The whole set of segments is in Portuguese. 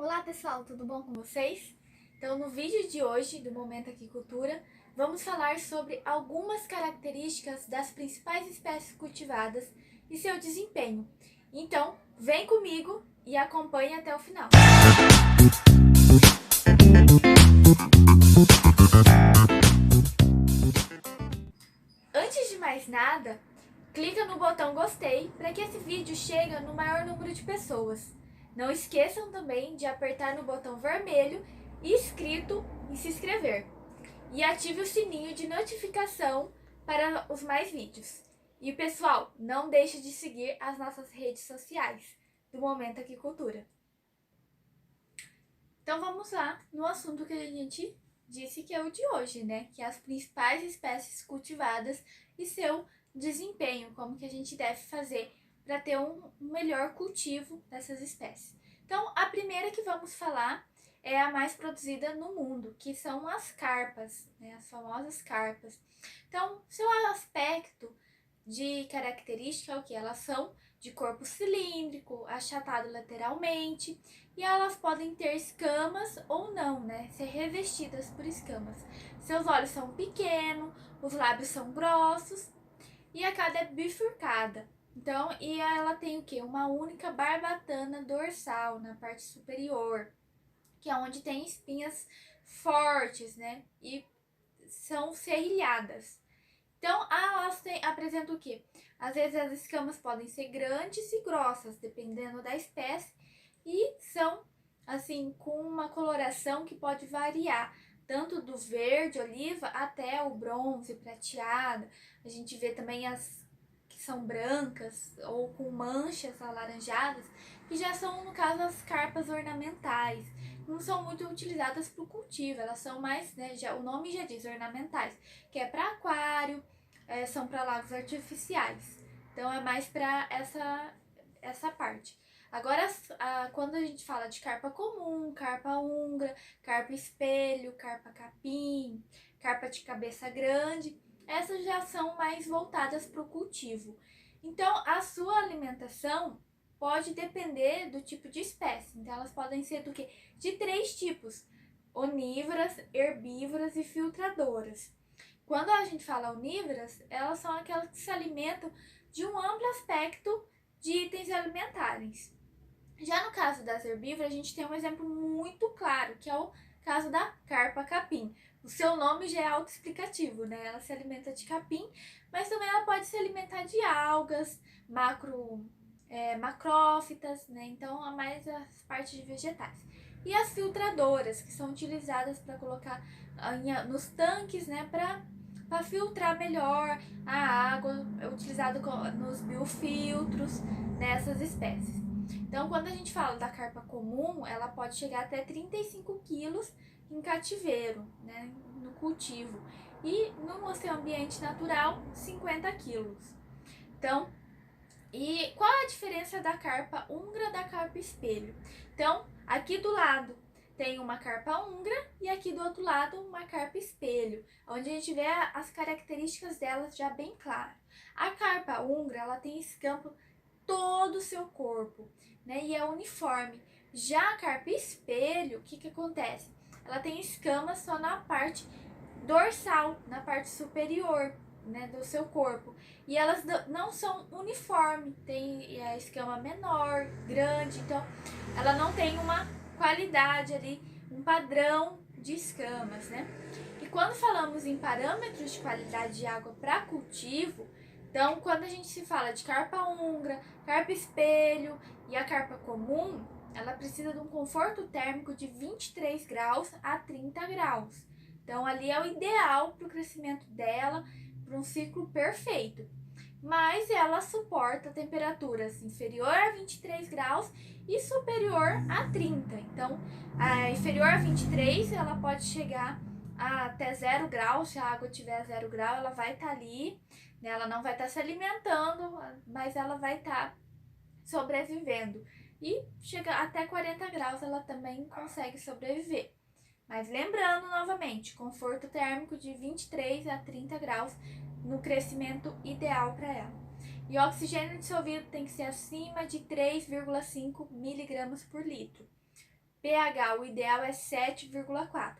Olá pessoal, tudo bom com vocês? Então no vídeo de hoje do Momento Aquicultura, vamos falar sobre algumas características das principais espécies cultivadas e seu desempenho. Então vem comigo e acompanhe até o final. Antes de mais nada, clica no botão gostei para que esse vídeo chegue no maior número de pessoas. Não esqueçam também de apertar no botão vermelho inscrito e se inscrever. E ative o sininho de notificação para os mais vídeos. E pessoal, não deixe de seguir as nossas redes sociais do Momento Aquicultura. Então vamos lá no assunto que a gente disse que é o de hoje, né? Que é as principais espécies cultivadas e seu desempenho, como que a gente deve fazer para ter um melhor cultivo dessas espécies. Então, a primeira que vamos falar é a mais produzida no mundo, que são as carpas, né? As famosas carpas. Então, seu aspecto de característica é o que? Elas são de corpo cilíndrico, achatado lateralmente, e elas podem ter escamas ou não, né? Ser revestidas por escamas. Seus olhos são pequenos, os lábios são grossos e a cauda é bifurcada. Então, e ela tem o que? Uma única barbatana dorsal na parte superior, que é onde tem espinhas fortes, né? E são serrilhadas. Então, elas apresentam o quê? Às vezes as escamas podem ser grandes e grossas, dependendo da espécie, e são, assim, com uma coloração que pode variar, tanto do verde, oliva, até o bronze, prateado. A gente vê também as que são brancas ou com manchas alaranjadas, que já são, no caso, as carpas ornamentais. Não são muito utilizadas para o cultivo, elas são mais, né, o nome já diz, ornamentais, que é para aquário, são para lagos artificiais. Então é mais para essa parte. Agora, quando a gente fala de carpa comum, carpa húngara, carpa espelho, carpa capim, carpa de cabeça grande, essas já são mais voltadas para o cultivo. Então, a sua alimentação pode depender do tipo de espécie. Então, elas podem ser do quê? De 3 tipos: onívoras, herbívoras e filtradoras. Quando a gente fala onívoras, elas são aquelas que se alimentam de um amplo aspecto de itens alimentares. Já no caso das herbívoras, a gente tem um exemplo muito claro, que é o caso da carpa capim. O seu nome já é autoexplicativo, né? Ela se alimenta de capim, mas também ela pode se alimentar de algas, macrófitas, né? Então, a mais as partes de vegetais. E as filtradoras, que são utilizadas para colocar nos tanques, né? Para filtrar melhor a água, é utilizado nos biofiltros nessas espécies. Então, quando a gente fala da carpa comum, ela pode chegar até 35 quilos em cativeiro, né, no cultivo. E no seu ambiente natural, 50 quilos. Então, e qual a diferença da carpa húngara da carpa espelho? Então, aqui do lado tem uma carpa húngara e aqui do outro lado uma carpa espelho, onde a gente vê as características delas já bem claras. A carpa húngara, ela tem escampo todo o seu corpo, né? E é uniforme. Já a carpa espelho, o que que acontece? Ela tem escamas só na parte dorsal, na parte superior, né, do seu corpo. E elas não são uniformes, tem a escama menor, grande, então ela não tem uma qualidade ali, um padrão de escamas, né? E quando falamos em parâmetros de qualidade de água para cultivo, então quando a gente se fala de carpa húngara, carpa espelho e a carpa comum, ela precisa de um conforto térmico de 23 graus a 30 graus. Então ali é o ideal para o crescimento dela, para um ciclo perfeito. Mas ela suporta temperaturas inferior a 23 graus e superior a 30. Então, a inferior a 23, ela pode chegar até 0 graus. Se a água tiver 0 grau, ela vai estar ali, né? Ela não vai estar se alimentando, mas ela vai estar sobrevivendo. E chega até 40 graus, ela também consegue sobreviver. Mas lembrando novamente, conforto térmico de 23 a 30 graus no crescimento ideal para ela. E o oxigênio dissolvido tem que ser acima de 3,5 miligramas por litro. pH, o ideal é 7,4.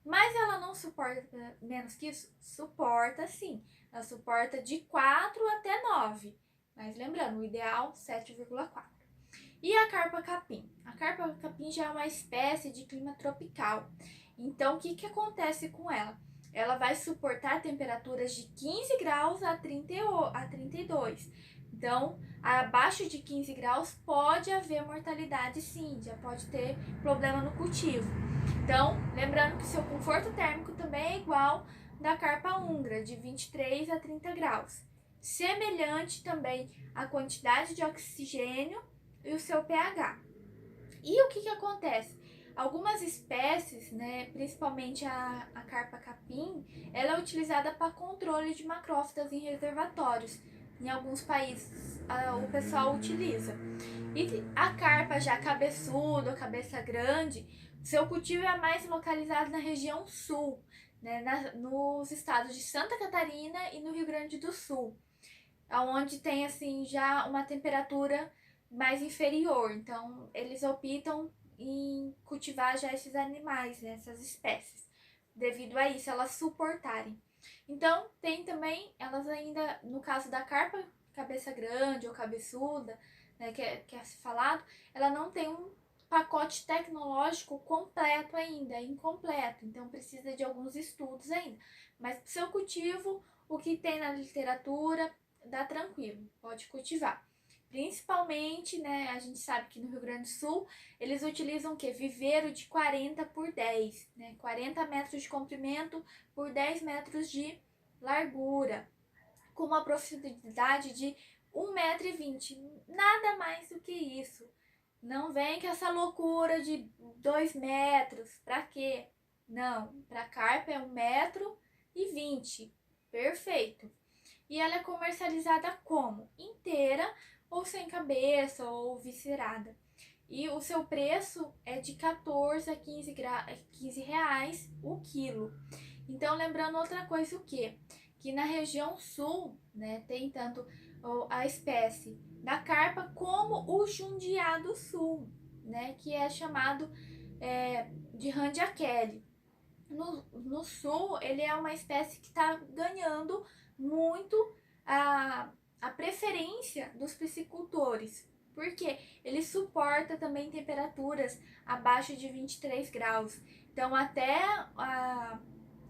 Mas ela não suporta menos que isso? Suporta sim. Ela suporta de 4 até 9. Mas lembrando, o ideal 7,4. E a carpa capim? A carpa capim já é uma espécie de clima tropical. Então, o que acontece com ela? Ela vai suportar temperaturas de 15 graus a 32. Então, abaixo de 15 graus pode haver mortalidade sim, já pode ter problema no cultivo. Então, lembrando que seu conforto térmico também é igual da carpa húngara, de 23 a 30 graus. Semelhante também à quantidade de oxigênio e o seu pH. E o que acontece? Algumas espécies, né, principalmente a carpa capim, ela é utilizada para controle de macrófitas em reservatórios. Em alguns países o pessoal utiliza. E a carpa já cabeçuda, cabeça grande, seu cultivo é mais localizado na região sul, né, nos estados de Santa Catarina e no Rio Grande do Sul, onde tem assim já uma temperatura mais inferior. Então, eles optam em cultivar já esses animais, né, essas espécies, devido a isso, elas suportarem. Então, tem também, elas ainda, no caso da carpa cabeça grande ou cabeçuda, né, que é falado, ela não tem um pacote tecnológico completo ainda, é incompleto, então precisa de alguns estudos ainda. Mas para o seu cultivo, o que tem na literatura, dá tranquilo, pode cultivar. Principalmente, né, a gente sabe que no Rio Grande do Sul, eles utilizam o quê? Viveiro de 40 por 10, né? 40 metros de comprimento por 10 metros de largura, com uma profundidade de 1,20 m. Nada mais do que isso. Não vem com essa loucura de 2 metros. Pra quê? Não, para carpa é 1,20 m. Perfeito. E ela é comercializada como? Inteira ou sem cabeça ou viscerada. E o seu preço é de 14 a 15 reais o quilo. Então, lembrando outra coisa, o quê? Que na região sul, né, tem tanto a espécie da carpa como o jundiá do sul, né, que é chamado de randiaquele. No sul, ele é uma espécie que está ganhando muito a preferência dos piscicultores, porque ele suporta também temperaturas abaixo de 23 graus. Então, até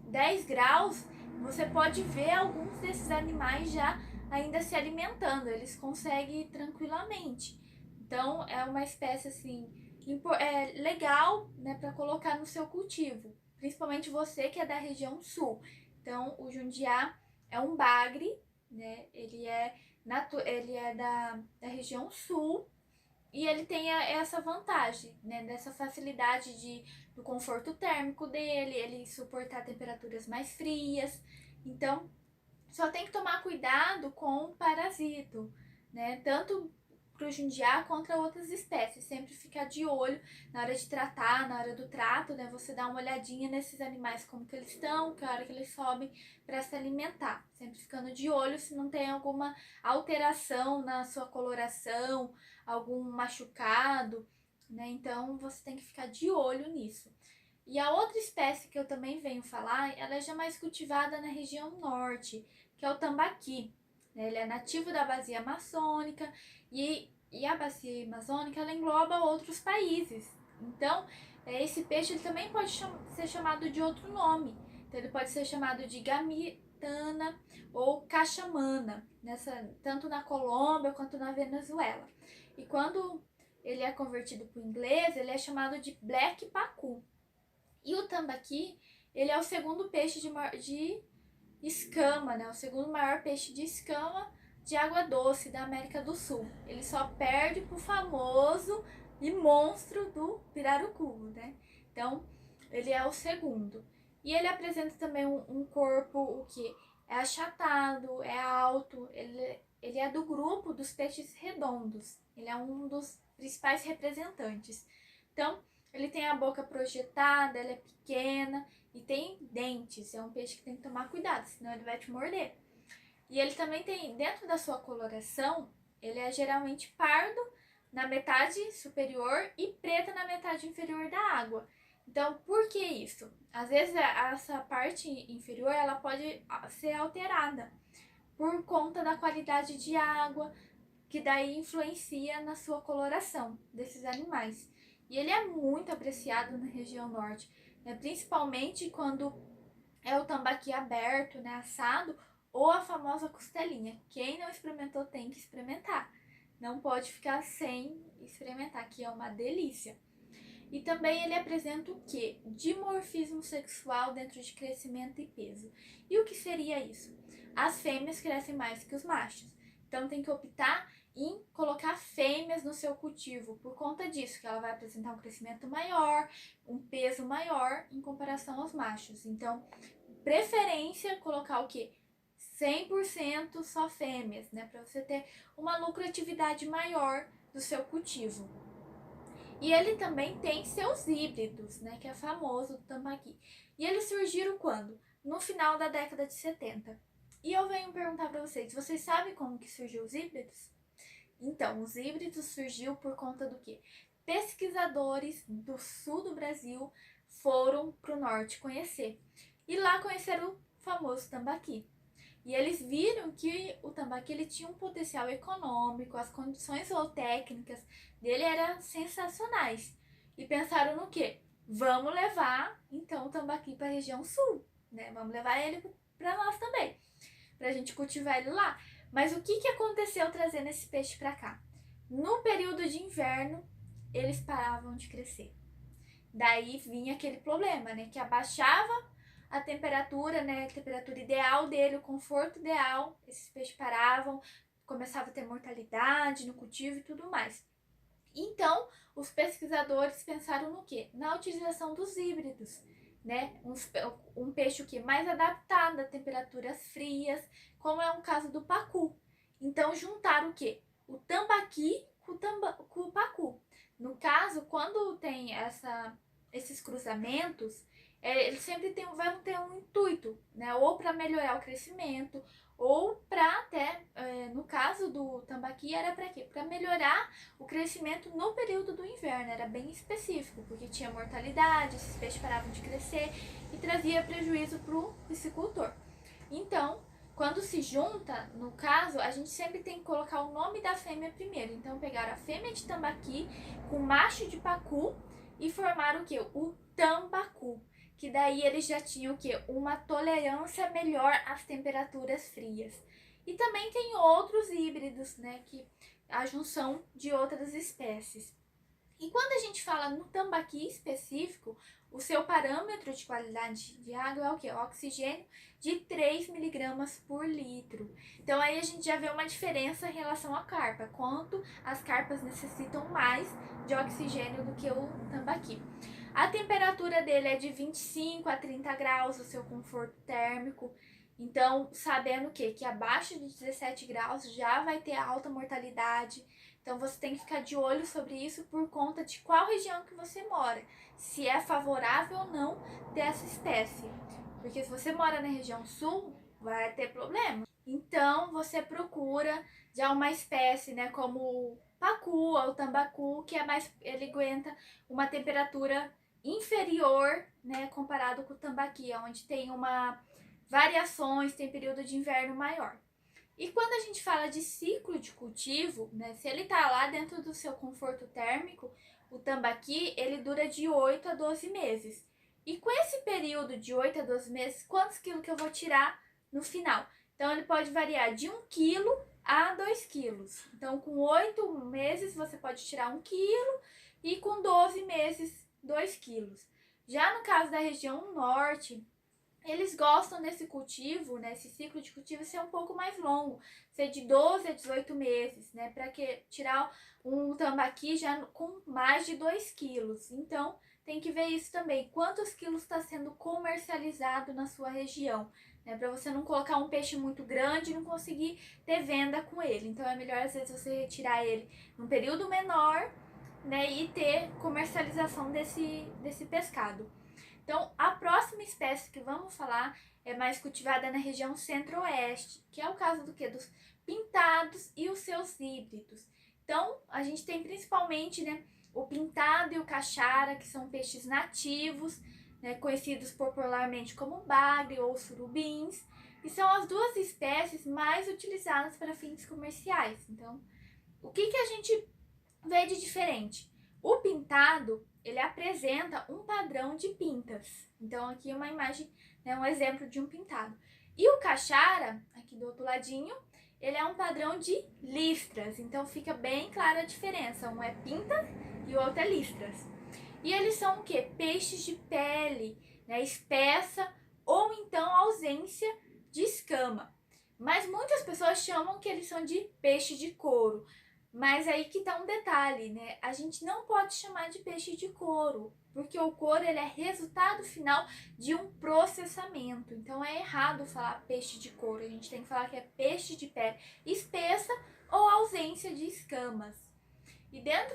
10 graus, você pode ver alguns desses animais já ainda se alimentando, eles conseguem tranquilamente. Então, é uma espécie assim legal, né, para colocar no seu cultivo, principalmente você que é da região sul. Então, o jundiá é um bagre, né? Ele é da região sul e ele tem essa vantagem, né? Dessa facilidade do conforto térmico dele, ele suportar temperaturas mais frias. Então, só tem que tomar cuidado com o parasito, né? Tanto para o jundiá contra outras espécies. Sempre ficar de olho na hora de tratar, na hora do trato, né? Você dá uma olhadinha nesses animais, como que eles estão, que hora que eles sobem para se alimentar. Sempre ficando de olho se não tem alguma alteração na sua coloração, algum machucado, né? Então você tem que ficar de olho nisso. E a outra espécie que eu também venho falar, ela é já mais cultivada na região norte, que é o tambaqui. Ele é nativo da bacia amazônica e a bacia amazônica ela engloba outros países. Então, esse peixe ele também pode ser chamado de outro nome. Então, ele pode ser chamado de gamitana ou cachamana, tanto na Colômbia quanto na Venezuela. E quando ele é convertido para o inglês, ele é chamado de black pacu. E o tambaqui, ele é o segundo peixe de escama, né? O segundo maior peixe de escama de água doce da América do Sul. Ele só perde pro famoso e monstro do pirarucu, né? Então, ele é o segundo. E ele apresenta também um corpo, o que? É achatado, é alto, ele é do grupo dos peixes redondos. Ele é um dos principais representantes. Então, ele tem a boca projetada, ela é pequena e tem dentes. É um peixe que tem que tomar cuidado, senão ele vai te morder. E ele também tem, dentro da sua coloração, ele é geralmente pardo na metade superior e preta na metade inferior da água. Então, por que isso? Às vezes essa parte inferior ela pode ser alterada por conta da qualidade de água, que daí influencia na sua coloração desses animais. E ele é muito apreciado na região norte, né? Principalmente quando é o tambaqui aberto, né, assado, ou a famosa costelinha. Quem não experimentou tem que experimentar. Não pode ficar sem experimentar, que é uma delícia. E também ele apresenta o quê? Dimorfismo sexual dentro de crescimento e peso. E o que seria isso? As fêmeas crescem mais que os machos. Então tem que optar em colocar fêmeas no seu cultivo, por conta disso, que ela vai apresentar um crescimento maior, um peso maior em comparação aos machos. Então, preferência colocar o quê? 100% só fêmeas, né? Para você ter uma lucratividade maior do seu cultivo. E ele também tem seus híbridos, né, que é famoso do tambaqui. E eles surgiram quando? No final da década de 70. E eu venho perguntar para vocês sabem como que surgiu os híbridos? Então, os híbridos surgiu por conta do quê? Pesquisadores do sul do Brasil foram para o norte conhecer. E lá conheceram o famoso tambaqui. E eles viram que o tambaqui ele tinha um potencial econômico, as condições zootécnicas dele eram sensacionais. E pensaram no quê? Vamos levar então o tambaqui para a região sul, né? Vamos levar ele para nós também, para a gente cultivar ele lá. Mas o que aconteceu trazendo esse peixe para cá? No período de inverno, eles paravam de crescer. Daí vinha aquele problema, né? Que abaixava a temperatura, né? A temperatura ideal dele, o conforto ideal. Esses peixes paravam, começava a ter mortalidade no cultivo e tudo mais. Então, os pesquisadores pensaram no quê? Na utilização dos híbridos, né? Um peixe o quê? Mais adaptado a temperaturas frias, como é o caso do pacu. Então, juntaram o quê? O tambaqui com o pacu. No caso, quando tem esses cruzamentos, eles sempre vão ter um intuito, né? Ou para melhorar o crescimento, ou para até, no caso do tambaqui, era para quê? Para melhorar o crescimento no período do inverno, era bem específico, porque tinha mortalidade, esses peixes paravam de crescer e trazia prejuízo para o piscicultor. Então, quando se junta, no caso, a gente sempre tem que colocar o nome da fêmea primeiro. Então, pegaram a fêmea de tambaqui com o macho de pacu e formaram o quê? O tambacu. Que daí eles já tinham o quê? Uma tolerância melhor às temperaturas frias. E também tem outros híbridos, né? Que a junção de outras espécies. E quando a gente fala no tambaqui específico, o seu parâmetro de qualidade de água é o quê? O oxigênio de 3 miligramas por litro. Então aí a gente já vê uma diferença em relação à carpa, quanto as carpas necessitam mais de oxigênio do que o tambaqui. A temperatura dele é de 25 a 30 graus, o seu conforto térmico. Então, sabendo que abaixo de 17 graus já vai ter alta mortalidade. Então, você tem que ficar de olho sobre isso por conta de qual região que você mora. Se é favorável ou não ter essa espécie. Porque se você mora na região sul, vai ter problema. Então, você procura já uma espécie, né, como o pacu ou o tambacu, que ele aguenta uma temperatura inferior, né, comparado com o tambaqui, onde tem variações, tem período de inverno maior. E quando a gente fala de ciclo de cultivo, né, se ele está lá dentro do seu conforto térmico, o tambaqui ele dura de 8 a 12 meses. E com esse período de 8 a 12 meses, quantos quilos que eu vou tirar no final? Então ele pode variar de 1 quilo a 2 quilos. Então com 8 meses você pode tirar 1 quilo e com 12 meses 2 quilos. Já no caso da região norte, eles gostam desse cultivo, né, esse ciclo de cultivo ser um pouco mais longo, ser de 12 a 18 meses, né, para tirar um tambaqui já com mais de 2 quilos. Então, tem que ver isso também, quantos quilos está sendo comercializado na sua região, né, para você não colocar um peixe muito grande e não conseguir ter venda com ele. Então, é melhor às vezes você retirar ele num período menor, né, e ter comercialização desse pescado. Então, a próxima espécie que vamos falar é mais cultivada na região centro-oeste, que é o caso do quê? Dos pintados e os seus híbridos. Então, a gente tem principalmente, né, o pintado e o caixara, que são peixes nativos, né, conhecidos popularmente como bagre ou surubins, e são as duas espécies mais utilizadas para fins comerciais. Então, o que a gente vê de diferente? O pintado, ele apresenta um padrão de pintas. Então, aqui uma imagem, né, um exemplo de um pintado. E o caixara, aqui do outro ladinho, ele é um padrão de listras. Então, fica bem clara a diferença. Um é pinta e o outro é listras. E eles são o quê? Peixes de pele, né, espessa ou então ausência de escama. Mas muitas pessoas chamam que eles são de peixe de couro. Mas aí que tá um detalhe, né? A gente não pode chamar de peixe de couro, porque o couro ele é resultado final de um processamento. Então é errado falar peixe de couro, a gente tem que falar que é peixe de pele espessa ou ausência de escamas. E dentro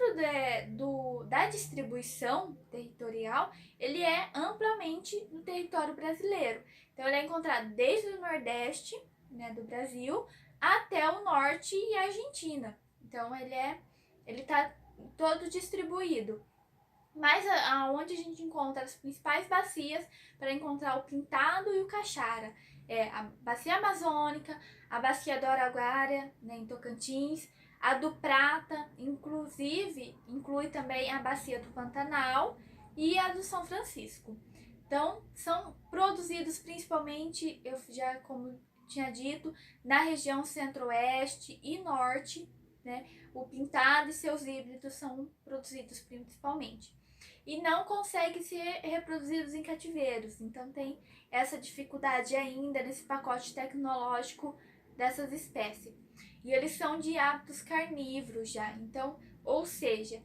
da distribuição territorial, ele é amplamente no território brasileiro. Então ele é encontrado desde o Nordeste, né, do Brasil até o Norte e a Argentina. Então ele tá todo distribuído. Mas aonde a gente encontra as principais bacias para encontrar o pintado e o caixara é a bacia amazônica, a bacia do Araguaia, né, em Tocantins, a do Prata, inclusive inclui também a bacia do Pantanal e a do São Francisco. Então, são produzidos principalmente, eu já como tinha dito, na região centro-oeste e norte, né? O pintado e seus híbridos são produzidos principalmente. E não conseguem ser reproduzidos em cativeiros, então tem essa dificuldade ainda nesse pacote tecnológico dessas espécies. E eles são de hábitos carnívoros já, então, ou seja,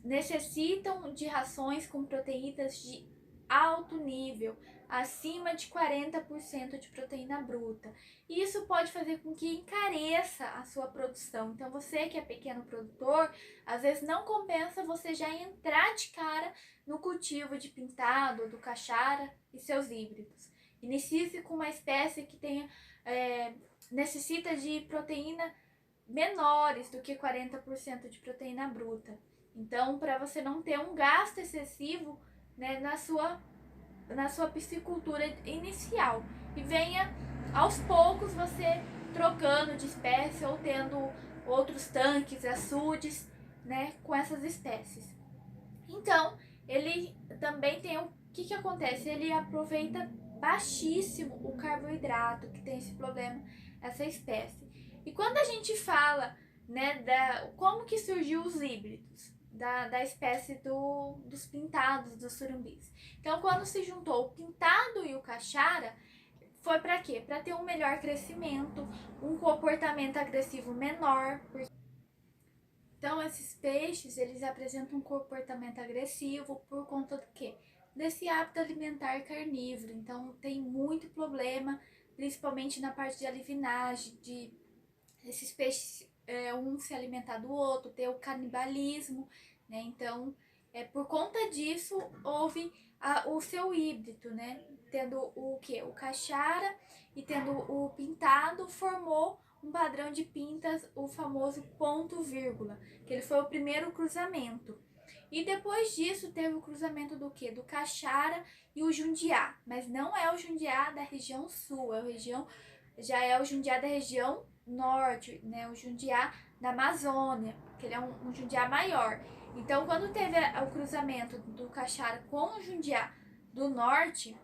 necessitam de rações com proteínas de alto nível, acima de 40% de proteína bruta. E isso pode fazer com que encareça a sua produção. Então, você que é pequeno produtor, às vezes não compensa você já entrar de cara no cultivo de pintado, do caixara e seus híbridos. Inicie-se com uma espécie que tenha, necessita de proteína menores do que 40% de proteína bruta. Então, para você não ter um gasto excessivo, né, na sua piscicultura inicial. E venha aos poucos você trocando de espécie ou tendo outros tanques, açudes, né, com essas espécies. Então, ele também tem o que acontece? Ele aproveita baixíssimo o carboidrato, que tem esse problema, essa espécie. E quando a gente fala, né, como que surgiu os híbridos da espécie dos pintados, dos surumbis. Então, quando se juntou o pintado e o caixara, foi para quê? Para ter um melhor crescimento, um comportamento agressivo menor. Então, esses peixes, eles apresentam um comportamento agressivo por conta do quê? Desse hábito alimentar carnívoro. Então, tem muito problema, principalmente na parte de alivinagem, de esses peixes um se alimentar do outro, ter o canibalismo, né? Então, por conta disso, houve o seu híbrido, né? Tendo o quê? O caixara e tendo o pintado, formou um padrão de pintas, o famoso ponto vírgula, que ele foi o primeiro cruzamento. E depois disso teve o cruzamento do quê? Do caixara e o jundiá, mas não é o jundiá da região sul, já é o jundiá da região norte, né? O jundiá da Amazônia, que ele é um jundiá maior. Então, quando teve o cruzamento do caixara com o jundiá do norte,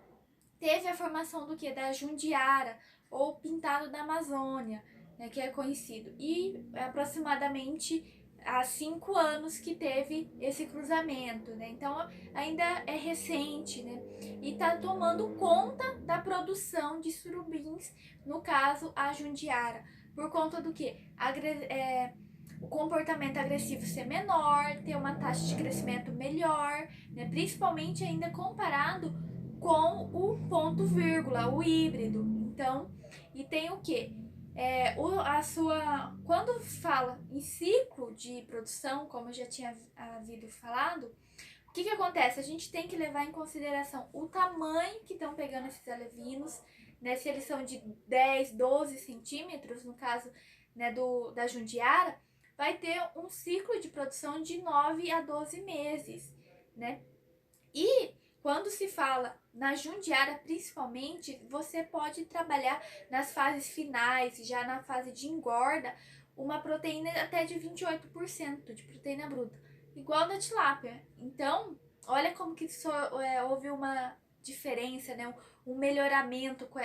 teve a formação do que? Da jundiara, ou pintado da Amazônia, né, que é conhecido. E aproximadamente há 5 anos que teve esse cruzamento, né? Então ainda é recente, né? E tá tomando conta da produção de surubins, no caso a jundiara, por conta do que? O comportamento agressivo ser menor, ter uma taxa de crescimento melhor, né? Principalmente ainda comparado com o ponto vírgula, o híbrido. Então, e tem o que? Quando fala em ciclo de produção, como eu já tinha havido falado, o que acontece? A gente tem que levar em consideração o tamanho que estão pegando esses alevinos, né? Se eles são de 10, 12 centímetros, no caso, né, da jundiara, vai ter um ciclo de produção de 9 a 12 meses, né? E quando se fala na jundiara, principalmente, você pode trabalhar nas fases finais, já na fase de engorda, uma proteína até de 28% de proteína bruta, igual da tilápia. Então, olha como que houve uma diferença, né? Um melhoramento com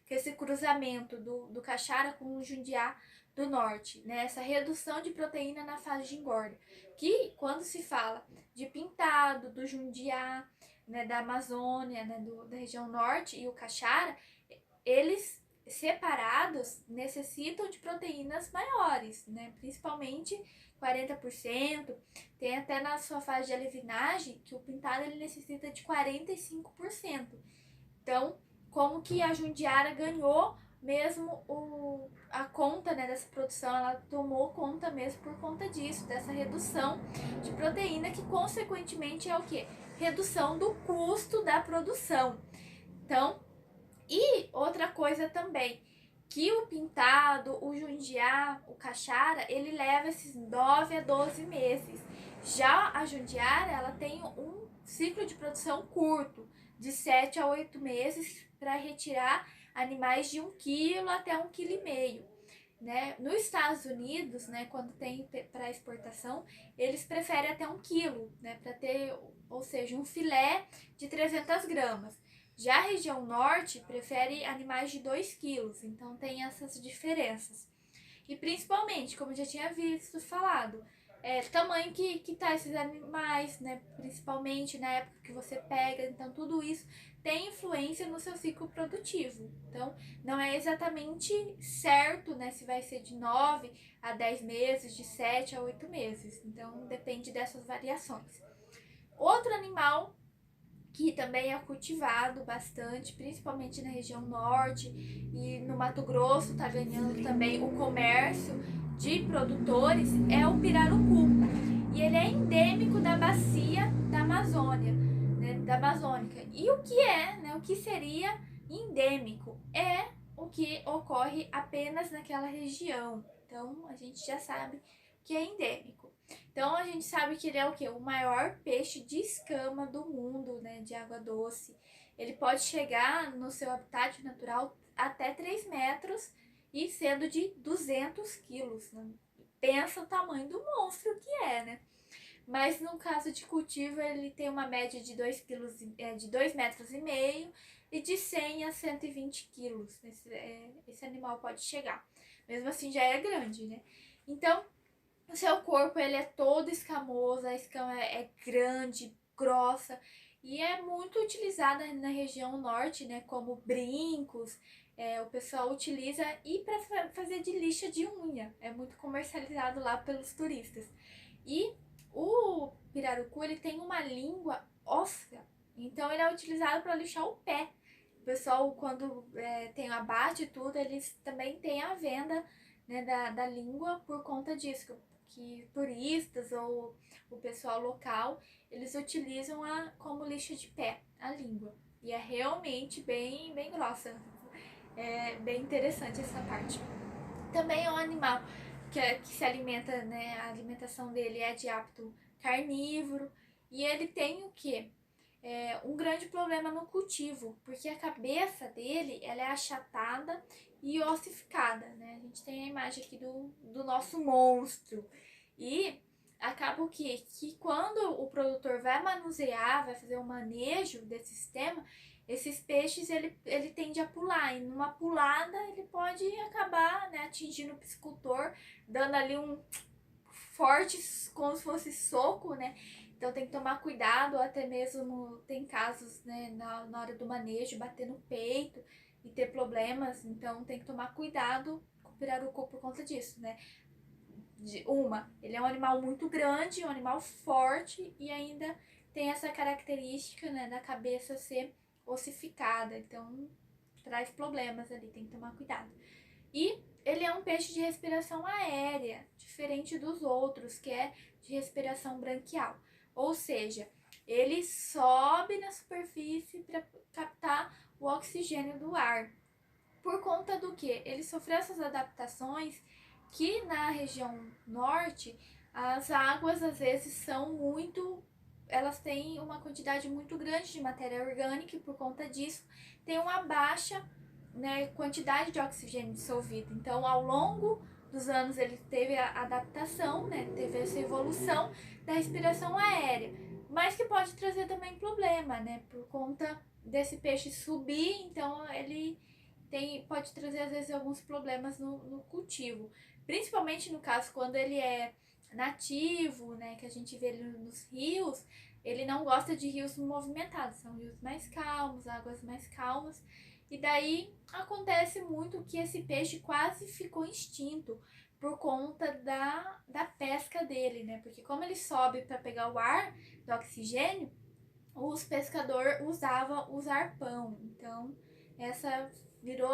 esse cruzamento do cachara com o jundiá do norte, né? Essa redução de proteína na fase de engorda. Que quando se fala de pintado, do jundiá, né, da Amazônia, né, da região norte e o cachara, eles separados necessitam de proteínas maiores, né? Principalmente 40%, tem até na sua fase de alevinagem que o pintado ele necessita de 45%. Então, como que a Jundiara ganhou mesmo a conta, né, dessa produção, ela tomou conta mesmo por conta disso, dessa redução de proteína, que consequentemente é o quê? Redução do custo da produção. Então, e outra coisa também, que o pintado, o jundiá, o cachara, ele leva esses 9 a 12 meses. Já a jundiara, ela tem um ciclo de produção curto, de 7 a 8 meses, para retirar animais de 1 quilo até 1,5 kg. Né? Nos Estados Unidos, né, quando tem para exportação, eles preferem até 1 quilo, né, para ter, ou seja, um filé de 300 gramas. Já a região norte prefere animais de 2 quilos, então tem essas diferenças. E principalmente, como eu já tinha visto falado, tamanho que tá esses animais, né? Principalmente na época que você pega, então tudo isso tem influência no seu ciclo produtivo. Então, não é exatamente certo, né, se vai ser de 9 a 10 meses, de 7 a 8 meses. Então, depende dessas variações. Outro animal que também é cultivado bastante, principalmente na região norte e no Mato Grosso, tá ganhando também o comércio de produtores, é o pirarucu. E ele é endêmico da bacia da Amazônia, né, da Amazônica. E o que é, né, o que seria endêmico? É o que ocorre apenas naquela região. Então, a gente já sabe que é endêmico. Então a gente sabe que ele é o quê? O maior peixe de escama do mundo, né? De água doce. Ele pode chegar no seu habitat natural até 3 metros e sendo de 200 quilos. Né? Pensa o tamanho do monstro que é, né? Mas no caso de cultivo, ele tem uma média de 2 quilos, de 2,5 metros e de 100 a 120 quilos. Esse animal pode chegar. Mesmo assim, já é grande, né? Então, o seu corpo ele é todo escamoso, a escama é grande, grossa e é muito utilizada na região norte, né? Como brincos, o pessoal utiliza e para fazer de lixa de unha. É muito comercializado lá pelos turistas. E o pirarucu ele tem uma língua óssea, então ele é utilizado para lixar o pé. O pessoal, quando tem abate e tudo, eles também têm a venda, né, da língua por conta disso, que turistas ou o pessoal local, eles utilizam como lixa de pé, a língua. E é realmente bem, bem grossa. É bem interessante essa parte. Também é um animal que se alimenta, né? A alimentação dele é de hábito carnívoro. E ele tem o quê? Um grande problema no cultivo, porque a cabeça dele ela é achatada e ossificada, né? A gente tem a imagem aqui do nosso monstro. E acaba o quê? Que quando o produtor vai manusear, vai fazer o manejo desse sistema, esses peixes ele tende a pular, e numa pulada ele pode acabar, né, atingindo o piscicultor, dando ali um forte, como se fosse soco, né? Então tem que tomar cuidado, até mesmo tem casos, né, na hora do manejo, bater no peito e ter problemas, então tem que tomar cuidado com o pirarucu por conta disso, né? Ele é um animal muito grande, um animal forte e ainda tem essa característica, né, da cabeça ser ossificada, então traz problemas ali, tem que tomar cuidado. E ele é um peixe de respiração aérea, diferente dos outros, que é de respiração branquial. Ou seja, ele sobe na superfície para captar o oxigênio do ar. Por conta do que? Ele sofreu essas adaptações que na região norte as águas às vezes são muito, elas têm uma quantidade muito grande de matéria orgânica e por conta disso tem uma baixa, né, quantidade de oxigênio dissolvido. Então, ao longo dos anos ele teve a adaptação, né, teve essa evolução da respiração aérea, mas que pode trazer também problema, né, por conta desse peixe subir, então ele pode trazer às vezes alguns problemas no cultivo, principalmente no caso quando ele é nativo, né, que a gente vê ele nos rios. Ele não gosta de rios movimentados, são rios mais calmos, águas mais calmas. E daí acontece muito que esse peixe quase ficou extinto por conta da pesca dele, né? Porque como ele sobe para pegar o ar do oxigênio, os pescadores usavam os arpão. Então, essa virou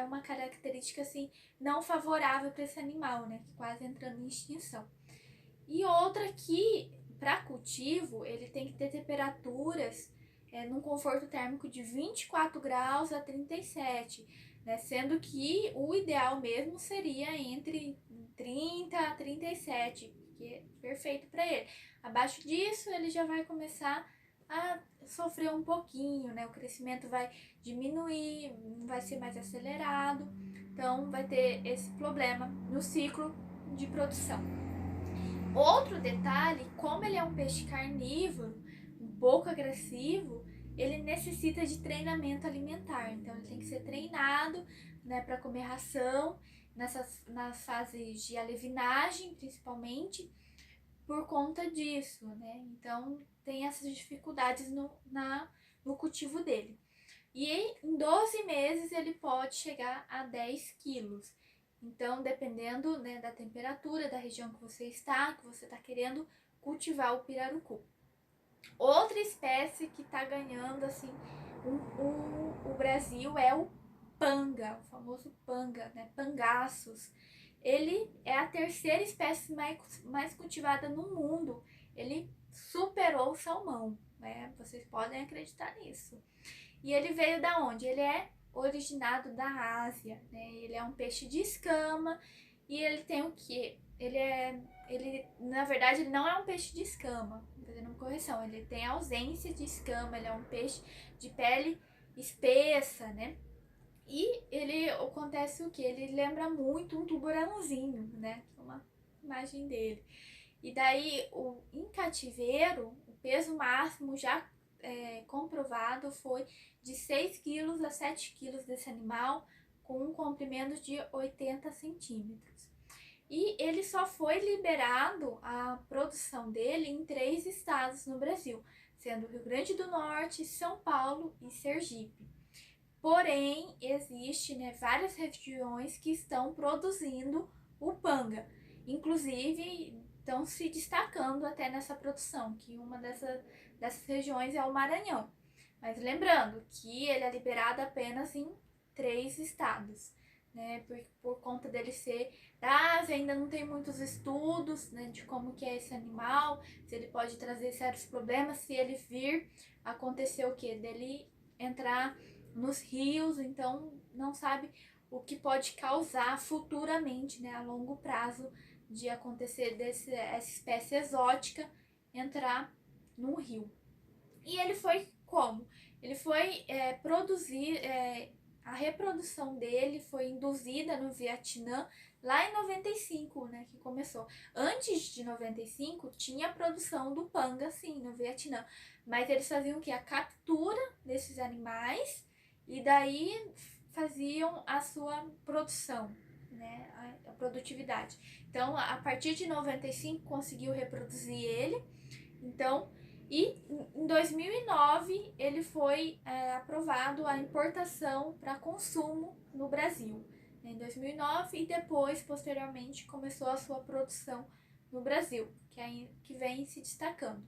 uma característica assim não favorável para esse animal, né? Quase entrando em extinção. E outra que, para cultivo, ele tem que ter temperaturas num conforto térmico de 24 graus a 37, né? Sendo que o ideal mesmo seria entre 30 a 37, que é perfeito para ele. Abaixo disso, ele já vai começar a sofrer um pouquinho, né? O crescimento vai diminuir, vai ser mais acelerado, então vai ter esse problema no ciclo de produção. Outro detalhe, como ele é um peixe carnívoro, um pouco agressivo, ele necessita de treinamento alimentar. Então ele tem que ser treinado, né, para comer ração nas fases de alevinagem, principalmente, por conta disso, né? Então tem essas dificuldades no cultivo dele. E em 12 meses ele pode chegar a 10 quilos. Então, dependendo, né, da temperatura, da região que você está querendo cultivar o pirarucu. Outra espécie que está ganhando assim o Brasil é o panga, o famoso panga, né, pangaços. Ele é a terceira espécie mais cultivada no mundo. Ele superou o salmão, né? Vocês podem acreditar nisso. E ele veio da onde? Ele é originado da Ásia, né? Ele é um peixe de escama e ele tem o quê? Na verdade, ele não é um peixe de escama, fazendo uma correção. Ele tem ausência de escama, ele é um peixe de pele espessa, né? E ele acontece o que? Ele lembra muito um tubarãozinho, né? Uma imagem dele. E daí, em cativeiro, o peso máximo já comprovado foi de 6 quilos a 7 quilos desse animal, com um comprimento de 80 centímetros. E ele só foi liberado, a produção dele, em 3 estados no Brasil, sendo Rio Grande do Norte, São Paulo e Sergipe. Porém, existe, né, várias regiões que estão produzindo o panga. Inclusive, estão se destacando até nessa produção, que uma dessas regiões é o Maranhão. Mas lembrando que ele é liberado apenas em 3 estados, né? Por conta dele ser da Ásia, ainda não tem muitos estudos, né, de como que é esse animal, se ele pode trazer sérios problemas, se ele vir acontecer o que? Dele entrar nos rios, então não sabe o que pode causar futuramente, né, a longo prazo, de acontecer essa espécie exótica entrar no rio. E ele foi como? Ele foi produzir, a reprodução dele foi induzida no Vietnã lá em 95, né, que começou. Antes de 95 tinha a produção do panga, sim, no Vietnã, mas eles faziam o que? A captura desses animais e daí faziam a sua produção, né, a produtividade. Então, a partir de 95 conseguiu reproduzir ele. Então, e em 2009 ele foi aprovado a importação para consumo no Brasil, né, em 2009, e depois, posteriormente, começou a sua produção no Brasil, que vem se destacando.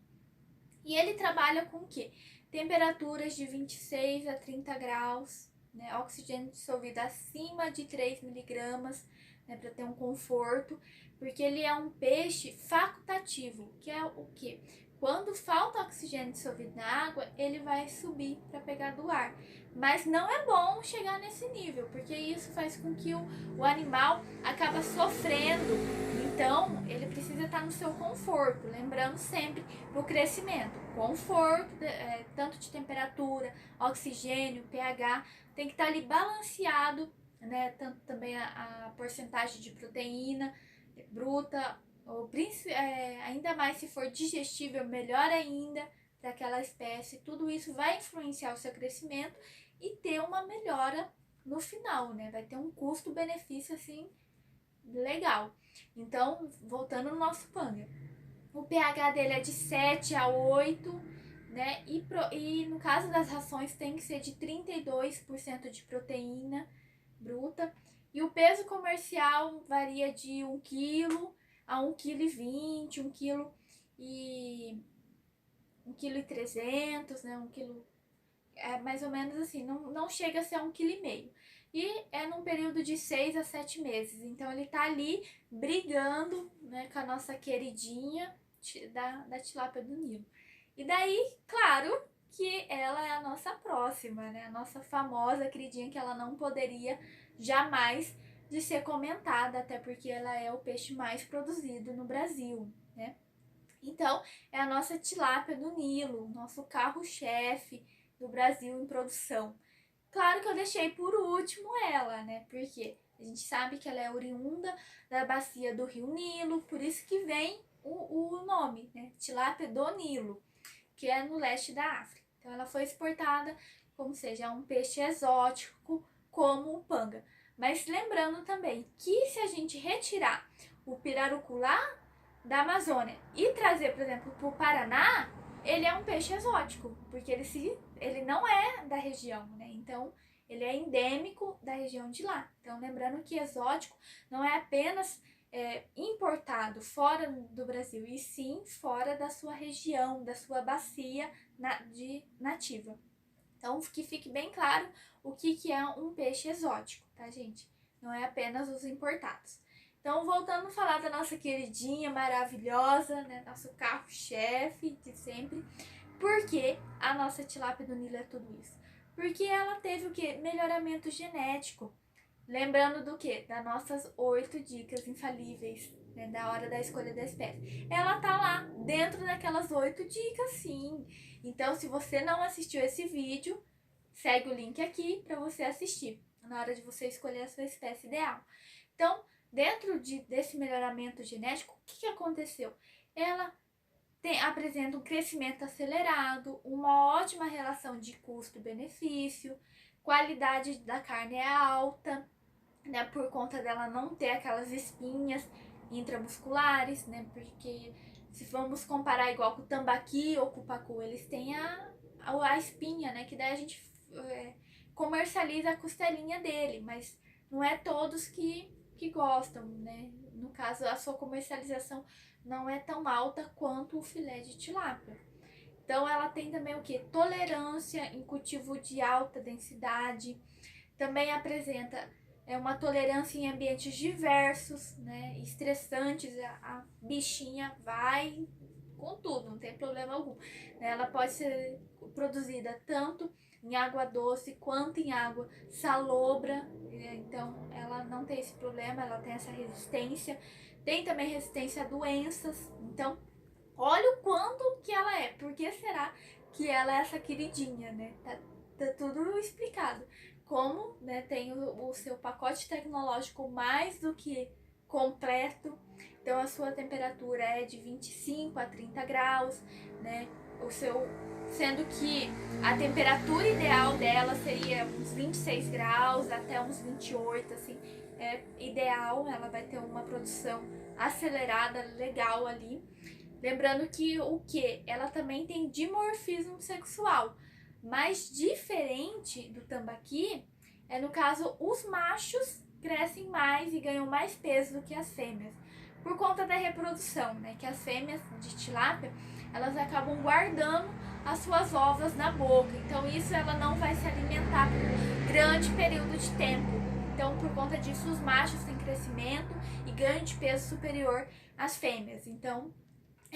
E ele trabalha com o quê? Temperaturas de 26 a 30 graus, né, oxigênio dissolvido acima de 3 miligramas, né, para ter um conforto, porque ele é um peixe facultativo, que é o quê? Quando falta oxigênio dissolvido na água, ele vai subir para pegar do ar. Mas não é bom chegar nesse nível, porque isso faz com que o animal acaba sofrendo. Então, ele precisa estar no seu conforto. Lembrando sempre o crescimento. Conforto, tanto de temperatura, oxigênio, pH, tem que estar ali balanceado, né? Tanto também a porcentagem de proteína bruta, ainda mais se for digestível, melhor ainda para aquela espécie. Tudo isso vai influenciar o seu crescimento e ter uma melhora no final, né? Vai ter um custo-benefício assim legal. Então, voltando no nosso panga, o pH dele é de 7 a 8, né? E no caso das rações tem que ser de 32% de proteína bruta. E o peso comercial varia de 1 kg a 1,20 kg, 1 kg e 1,3 kg, né? 1 kg é mais ou menos assim, não chega a ser 1,5 kg. E é num período de 6 a 7 meses. Então ele tá ali brigando, né, com a nossa queridinha da tilápia do Nilo. E daí, claro que ela é a nossa próxima, né? A nossa famosa queridinha que ela não poderia jamais de ser comentada, até porque ela é o peixe mais produzido no Brasil, né? Então, é a nossa tilápia do Nilo, nosso carro-chefe do Brasil em produção. Claro que eu deixei por último ela, né? Porque a gente sabe que ela é oriunda da bacia do Rio Nilo, por isso que vem o nome, né? Tilápia do Nilo, que é no leste da África. Então, ela foi exportada como seja um peixe exótico, como o panga. Mas lembrando também que se a gente retirar o pirarucu lá da Amazônia e trazer, por exemplo, para o Paraná, ele é um peixe exótico, porque ele não é da região, né? Então, ele é endêmico da região de lá. Então, lembrando que exótico não é apenas importado fora do Brasil, e sim fora da sua região, da sua bacia de nativa. Então, que fique bem claro o que é um peixe exótico, tá, gente? Não é apenas os importados. Então, voltando a falar da nossa queridinha maravilhosa, né? Nosso carro-chefe de sempre. Por que a nossa tilápia do Nilo é tudo isso? Porque ela teve o quê? Melhoramento genético. Lembrando do quê? Das nossas 8 dicas infalíveis, né? Da hora da escolha da espécie. Ela tá lá, dentro daquelas 8 dicas, sim. Então, se você não assistiu esse vídeo, segue o link aqui para você assistir, na hora de você escolher a sua espécie ideal. Então, dentro desse melhoramento genético, o que aconteceu? Ela apresenta um crescimento acelerado, uma ótima relação de custo-benefício, qualidade da carne é alta, né, por conta dela não ter aquelas espinhas intramusculares, né, porque se vamos comparar igual com o tambaqui ou com o pacu, eles têm a espinha, né, que daí a gente comercializa a costelinha dele, mas não é todos que gostam, né, no caso a sua comercialização não é tão alta quanto o filé de tilápia. Então ela tem também o que? Tolerância em cultivo de alta densidade, também apresenta uma tolerância em ambientes diversos, né, estressantes, a bichinha vai com tudo, não tem problema algum. Ela pode ser produzida tanto em água doce quanto em água salobra, então ela não tem esse problema, ela tem essa resistência, tem também resistência a doenças, então olha o quanto que ela é, por que será que ela é essa queridinha, né? Tá tudo explicado. Como, né, tem o seu pacote tecnológico mais do que completo, então a sua temperatura é de 25 a 30 graus, né? Sendo que a temperatura ideal dela seria uns 26 graus até uns 28, assim, é ideal, ela vai ter uma produção acelerada, legal ali. Lembrando que ela também tem dimorfismo sexual, mas diferente do tambaqui, no caso, os machos crescem mais e ganham mais peso do que as fêmeas, por conta da reprodução, né? Que as fêmeas de tilápia, elas acabam guardando as suas ovas na boca, então isso ela não vai se alimentar por um grande período de tempo. Então, por conta disso, os machos têm crescimento e ganho de peso superior às fêmeas. Então,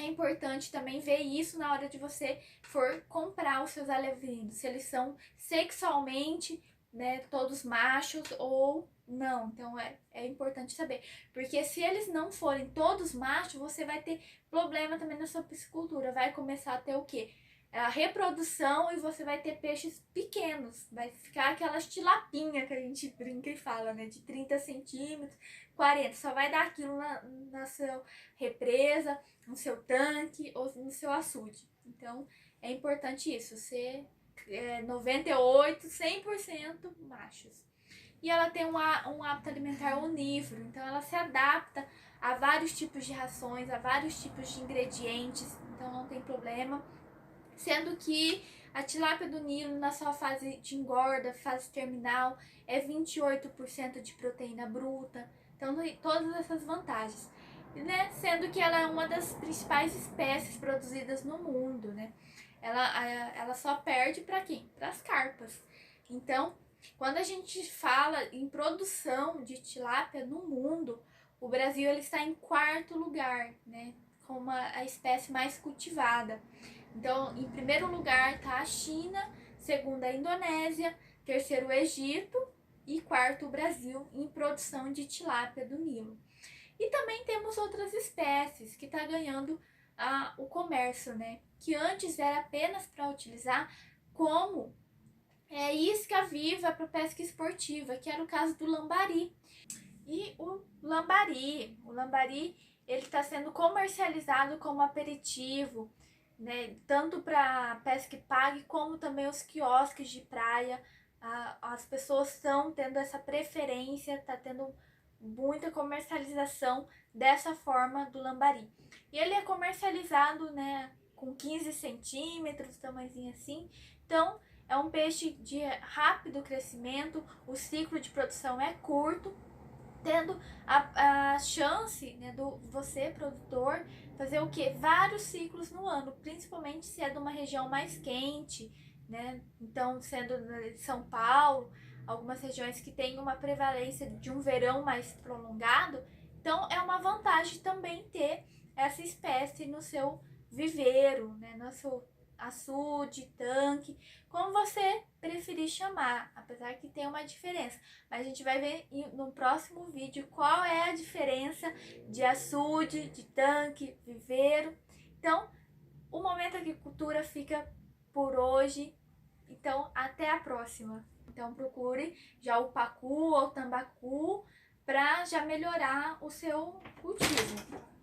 é importante também ver isso na hora de você for comprar os seus alevinos, se eles são sexualmente, né, todos machos ou não. Então é importante saber, porque se eles não forem todos machos, você vai ter problema também na sua piscicultura, vai começar a ter o quê? A reprodução, e você vai ter peixes pequenos, vai ficar aquelas tilapinha que a gente brinca e fala, né, de 30 centímetros, 40, só vai dar aquilo na sua represa, no seu tanque ou no seu açude. Então é importante isso, ser 98, 100% machos. E ela tem um hábito alimentar onívoro, então ela se adapta a vários tipos de rações, a vários tipos de ingredientes, então não tem problema. Sendo que a tilápia do Nilo, na sua fase de engorda, fase terminal, é 28% de proteína bruta. Então, todas essas vantagens. Né? Sendo que ela é uma das principais espécies produzidas no mundo, né? Ela só perde para quem? Para as carpas. Então, quando a gente fala em produção de tilápia no mundo, o Brasil ele está em 4º lugar, né? Como a espécie mais cultivada. Então, em primeiro lugar está a China, segundo a Indonésia, terceiro o Egito e quarto o Brasil em produção de tilápia do Nilo. E também temos outras espécies que está ganhando o comércio, né? Que antes era apenas para utilizar como isca viva para pesca esportiva, que era o caso do lambari. E o lambari ele está sendo comercializado como aperitivo, né? Tanto para pesca e pague, como também os quiosques de praia. As pessoas estão tendo essa preferência, está tendo muita comercialização dessa forma do lambari. E ele é comercializado, né, com 15 centímetros, tamanhozinho assim. Então, é um peixe de rápido crescimento, o ciclo de produção é curto, tendo a chance, né, do você, produtor, fazer o quê? Vários ciclos no ano, principalmente se é de uma região mais quente, né? Então, sendo de São Paulo, algumas regiões que têm uma prevalência de um verão mais prolongado, então é uma vantagem também ter essa espécie no seu viveiro, né, no seu açude, tanque, como você preferir chamar, apesar que tem uma diferença. Mas a gente vai ver no próximo vídeo qual é a diferença de açude, de tanque, viveiro. Então, o Momento Agricultura fica por hoje. Então, até a próxima. Então, procure já o pacu ou o tambacu para já melhorar o seu cultivo.